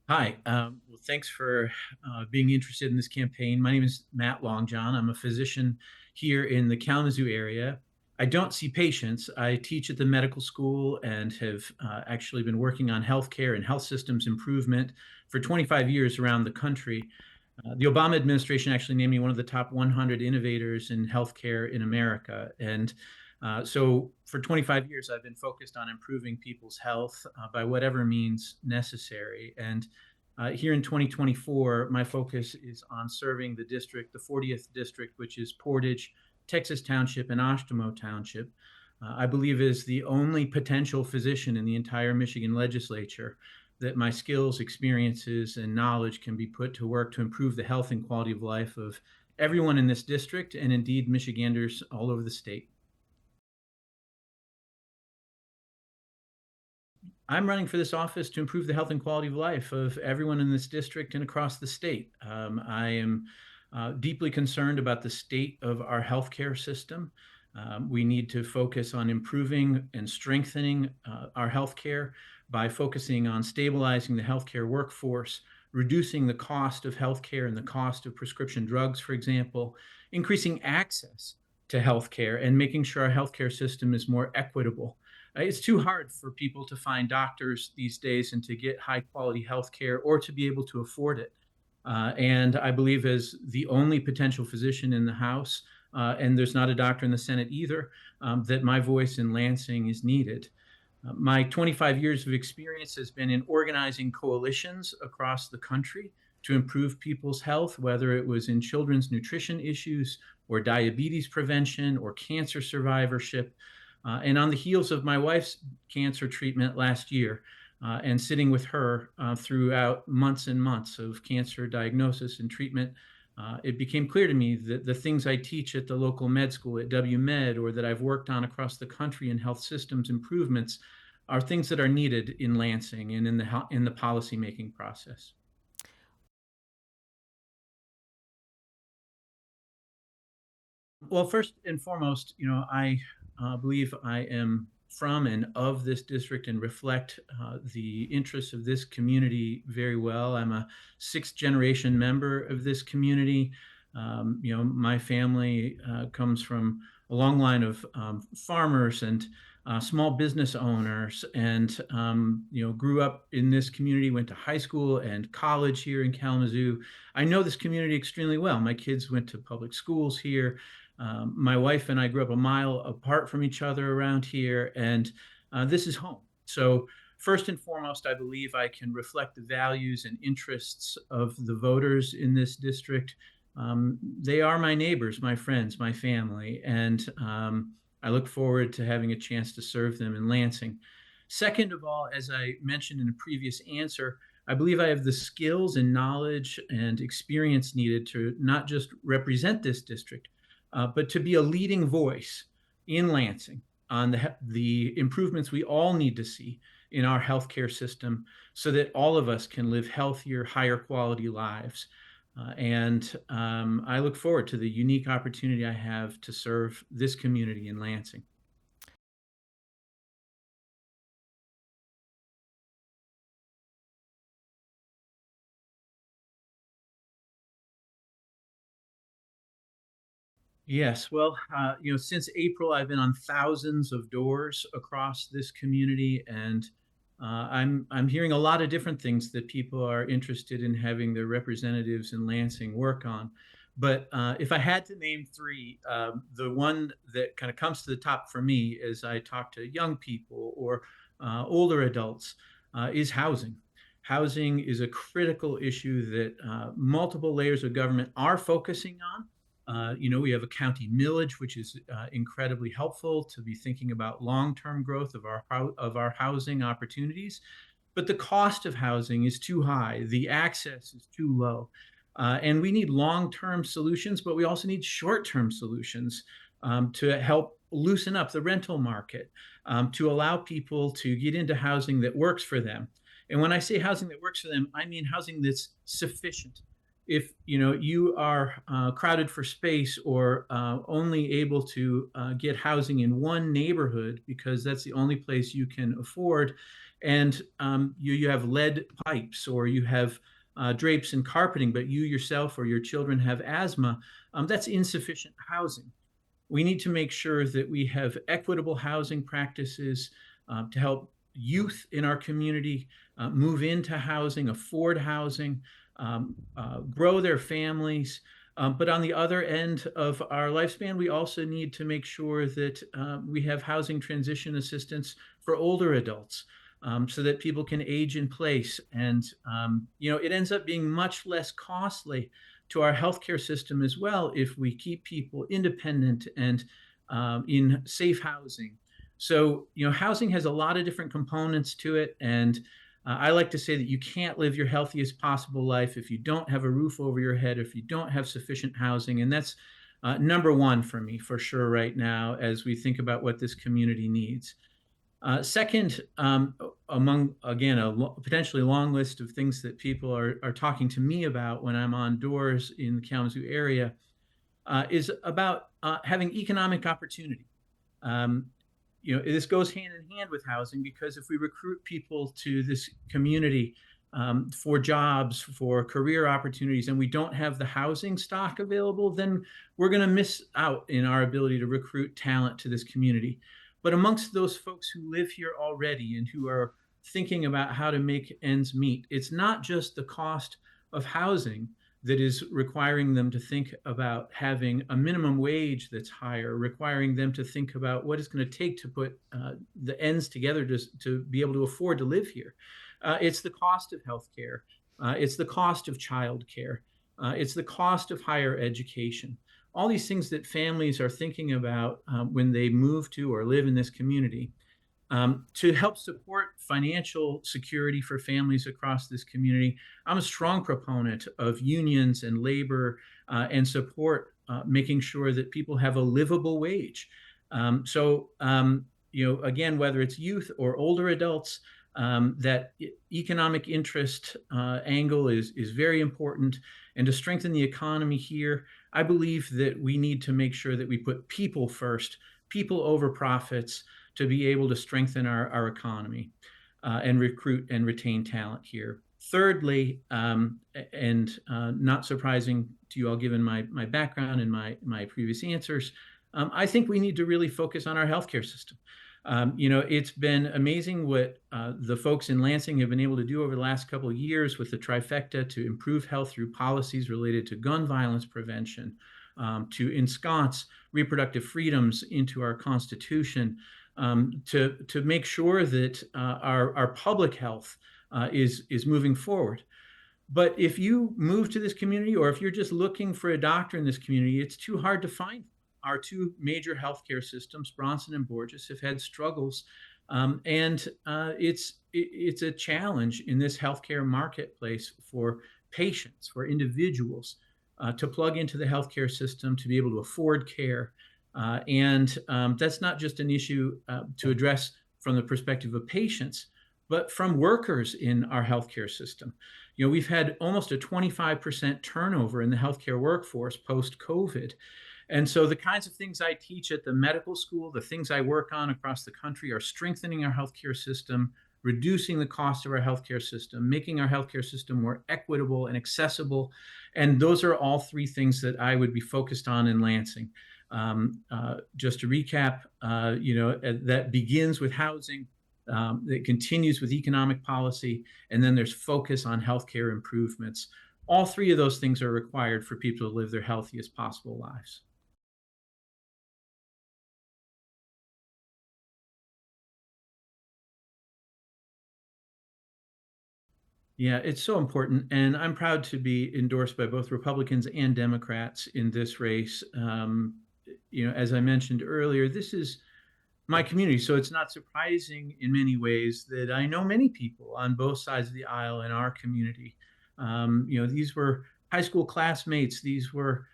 Hi. Well, thanks for being interested in this campaign. My name is Matt Longjohn. I'm a physician here in the Kalamazoo area. I don't see patients. I teach at the medical school and have actually been working on healthcare and health systems improvement for 25 years around the country. The Obama administration actually named me one of the top 100 innovators in healthcare in America. And so for 25 years, I've been focused on improving people's health by whatever means necessary. And here in 2024, my focus is on serving the district, the 40th district, which is Portage, Texas Township, and Oshtemo Township. I believe is the only potential physician in the entire Michigan legislature that my skills, experiences, and knowledge can be put to work to improve the health and quality of life of everyone in this district and indeed Michiganders all over the state. I'm running for this office to improve the health and quality of life of everyone in this district and across the state. I am deeply concerned about the state of our healthcare system. We need to focus on improving and strengthening our healthcare by focusing on stabilizing the healthcare workforce, reducing the cost of healthcare and the cost of prescription drugs, for example, increasing access to healthcare, and making sure our healthcare system is more equitable. It's too hard for people to find doctors these days and to get high quality health care or to be able to afford it. And I believe, as the only potential physician in the House, and there's not a doctor in the Senate either, that my voice in Lansing is needed. My 25 years of experience has been in organizing coalitions across the country to improve people's health, whether it was in children's nutrition issues or diabetes prevention or cancer survivorship. And on the heels of my wife's cancer treatment last year, and sitting with her throughout months and months of cancer diagnosis and treatment, it became clear to me that the things I teach at the local med school at WMed, or that I've worked on across the country in health systems improvements, are things that are needed in Lansing and in the policymaking process. Well, first and foremost, I believe I am from and of this district and reflect the interests of this community very well. I'm a sixth generation member of this community. My family comes from a long line of farmers and small business owners, and grew up in this community, went to high school and college here in Kalamazoo. I know this community extremely well. My kids went to public schools here. My wife and I grew up a mile apart from each other around here, and this is home. So, first and foremost, I believe I can reflect the values and interests of the voters in this district. They are my neighbors, my friends, my family, and I look forward to having a chance to serve them in Lansing. Second of all, as I mentioned in a previous answer, I believe I have the skills and knowledge and experience needed to not just represent this district, but to be a leading voice in Lansing on the improvements we all need to see in our healthcare system so that all of us can live healthier, higher quality lives. And I look forward to the unique opportunity I have to serve this community in Lansing. Yes, well, since April, I've been on thousands of doors across this community, and I'm hearing a lot of different things that people are interested in having their representatives in Lansing work on. But if I had to name three, the one that kind of comes to the top for me as I talk to young people or older adults is housing. Housing is a critical issue that multiple layers of government are focusing on. We have a county millage, which is incredibly helpful to be thinking about long-term growth of our housing opportunities. But the cost of housing is too high. The access is too low. And we need long-term solutions, but we also need short-term solutions to help loosen up the rental market, to allow people to get into housing that works for them. And when I say housing that works for them, I mean housing that's sufficient. If you are crowded for space, or only able to get housing in one neighborhood because that's the only place you can afford, and you have lead pipes, or you have drapes and carpeting, but you yourself or your children have asthma, that's insufficient housing. We need to make sure that we have equitable housing practices to help youth in our community move into housing, afford housing, grow their families. But on the other end of our lifespan, we also need to make sure that we have housing transition assistance for older adults, so that people can age in place. And, it ends up being much less costly to our healthcare system as well if we keep people independent and in safe housing. So, housing has a lot of different components to it. And I like to say that you can't live your healthiest possible life if you don't have a roof over your head, if you don't have sufficient housing. And that's number one for me, for sure, right now, as we think about what this community needs. Second, among, again, potentially long list of things that people are talking to me about when I'm on doors in the Kalamazoo area, is about having economic opportunity. Um, this goes hand in hand with housing, because if we recruit people to this community for jobs, for career opportunities, and we don't have the housing stock available, then we're going to miss out in our ability to recruit talent to this community. But amongst those folks who live here already and who are thinking about how to make ends meet, it's not just the cost of housing that is requiring them to think about having a minimum wage that's higher, requiring them to think about what it's going to take to put the ends together to be able to afford to live here. It's the cost of healthcare. It's the cost of childcare. It's the cost of higher education. All these things that families are thinking about when they move to or live in this community. To help support financial security for families across this community, I'm a strong proponent of unions and labor and support making sure that people have a livable wage. Again, whether it's youth or older adults, that economic interest angle is very important. And to strengthen the economy here, I believe that we need to make sure that we put people first, people over profits, to be able to strengthen our economy and recruit and retain talent here. Thirdly, and not surprising to you all given my background and my previous answers, I think we need to really focus on our healthcare system. It's been amazing what the folks in Lansing have been able to do over the last couple of years with the trifecta to improve health through policies related to gun violence prevention, to ensconce reproductive freedoms into our Constitution, to make sure that our public health is moving forward. But if you move to this community, or if you're just looking for a doctor in this community, it's too hard to find. Our two major healthcare systems, Bronson and Borges, have had struggles, and it's a challenge in this healthcare marketplace for patients, for individuals, to plug into the healthcare system, to be able to afford care. And that's not just an issue to address from the perspective of patients, but from workers in our healthcare system. We've had almost a 25% turnover in the healthcare workforce post-COVID. And so the kinds of things I teach at the medical school, the things I work on across the country, are strengthening our healthcare system, reducing the cost of our healthcare system, making our healthcare system more equitable and accessible. And those are all three things that I would be focused on in Lansing. Just to recap, that begins with housing, that continues with economic policy, and then there's focus on healthcare improvements. All three of those things are required for people to live their healthiest possible lives. Yeah, it's so important. And I'm proud to be endorsed by both Republicans and Democrats in this race. As I mentioned earlier, this is my community. So it's not surprising in many ways that I know many people on both sides of the aisle in our community. These were high school classmates. These were,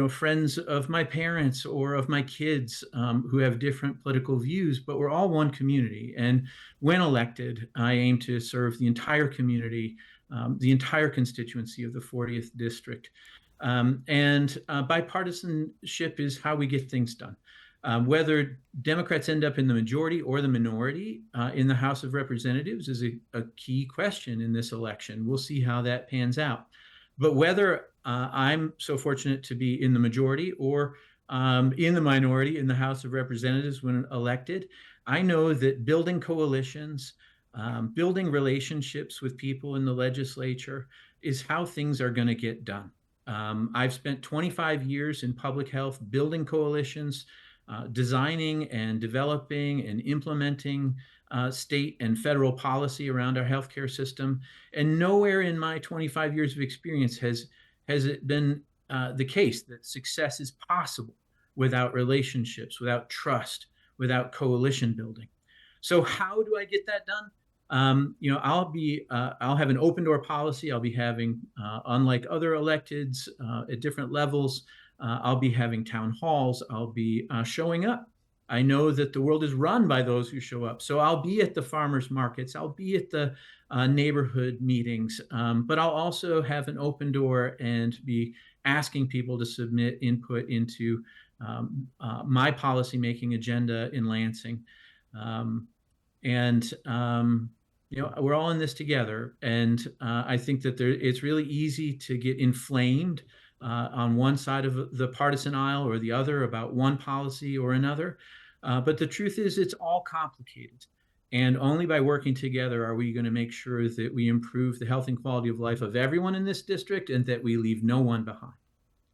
friends of my parents or of my kids, who have different political views, but we're all one community. And when elected, I aim to serve the entire community, the entire constituency of the 40th district. And bipartisanship is how we get things done. Whether Democrats end up in the majority or the minority in the House of Representatives is a key question in this election. We'll see how that pans out. But whether I'm so fortunate to be in the majority or in the minority in the House of Representatives when elected, I know that building coalitions, building relationships with people in the legislature is how things are going to get done. I've spent 25 years in public health building coalitions, designing and developing and implementing state and federal policy around our healthcare system. And nowhere in my 25 years of experience has it been the case that success is possible without relationships, without trust, without coalition building. So how do I get that done? I'll have an open door policy. I'll be having, unlike other electeds at different levels, I'll be having town halls. I'll be showing up. I know that the world is run by those who show up. So I'll be at the farmers markets. I'll be at the neighborhood meetings, but I'll also have an open door and be asking people to submit input into my policymaking agenda in Lansing. And we're all in this together. And I think that it's really easy to get inflamed on one side of the partisan aisle or the other about one policy or another. But the truth is, it's all complicated. And only by working together are we going to make sure that we improve the health and quality of life of everyone in this district and that we leave no one behind.